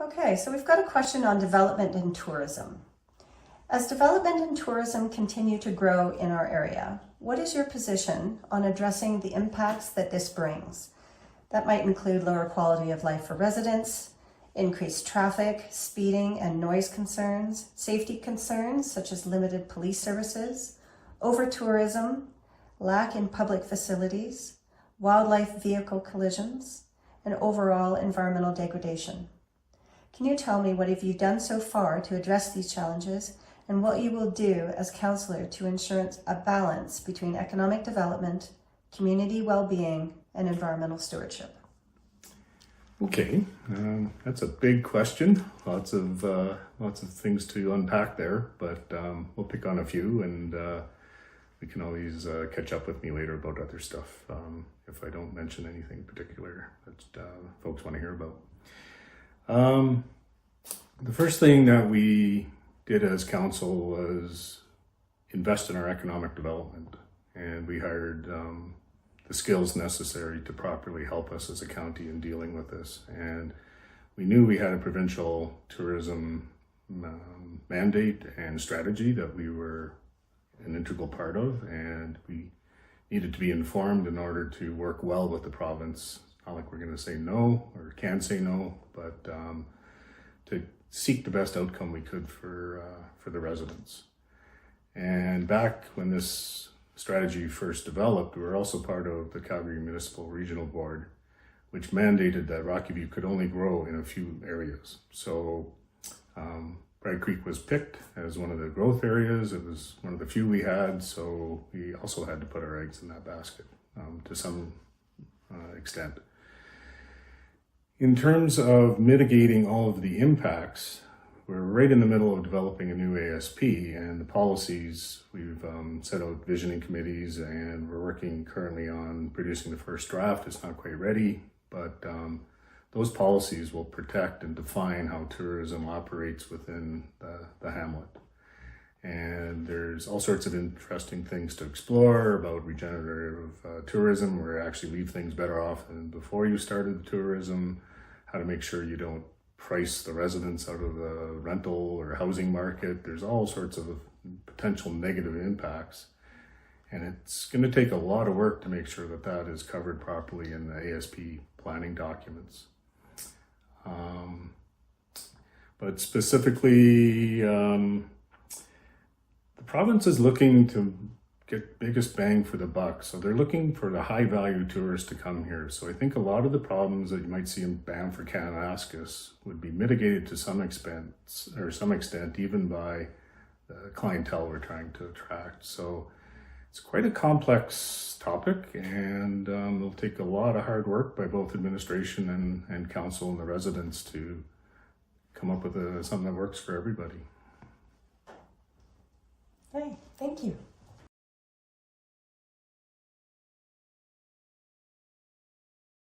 Okay, so we've got a question on development and tourism. As development and tourism continue to grow in our area, what is your position on addressing the impacts that this brings? That might include lower quality of life for residents, increased traffic, speeding and noise concerns, safety concerns such as limited police services, over-tourism, lack in public facilities, wildlife vehicle collisions, and overall environmental degradation. Can you tell me what have you done so far to address these challenges and what you will do as councillor to ensure a balance between economic development, community well-being, and environmental stewardship? Okay, that's a big question. Lots of things to unpack there, but we'll pick on a few, and we can always catch up with me later about other stuff if I don't mention anything in particular that folks want to hear about. The first thing that we did as council was invest in our economic development, and we hired the skills necessary to properly help us as a county in dealing with this. And we knew we had a provincial tourism mandate and strategy that we were an integral part of, and we needed to be informed in order to work well with the province. Not like we're going to say no or can say no, but to seek the best outcome we could for the residents. And back when this strategy first developed, we were also part of the Calgary Municipal Regional Board, which mandated that Rocky View could only grow in a few areas. So Bragg Creek was picked as one of the growth areas. It was one of the few we had, so we also had to put our eggs in that basket to some extent. In terms of mitigating all of the impacts, we're right in the middle of developing a new ASP, and the policies, we've set out visioning committees, and we're working currently on producing the first draft. It's not quite ready, but those policies will protect and define how tourism operates within the hamlet. And there's all sorts of interesting things to explore about regenerative tourism, where you actually leave things better off than before you started the tourism, how to make sure you don't price the residents out of the rental or housing market. There's all sorts of potential negative impacts. And it's going to take a lot of work to make sure that that is covered properly in the ASP planning documents. But specifically, the province is looking to get biggest bang for the buck. So they're looking for the high value tourists to come here. So I think a lot of the problems that you might see in Banff or Kananaskis would be mitigated to some extent, even by the clientele we're trying to attract. So it's quite a complex topic, and it'll take a lot of hard work by both administration and council and the residents to come up with something that works for everybody. Hey, thank you.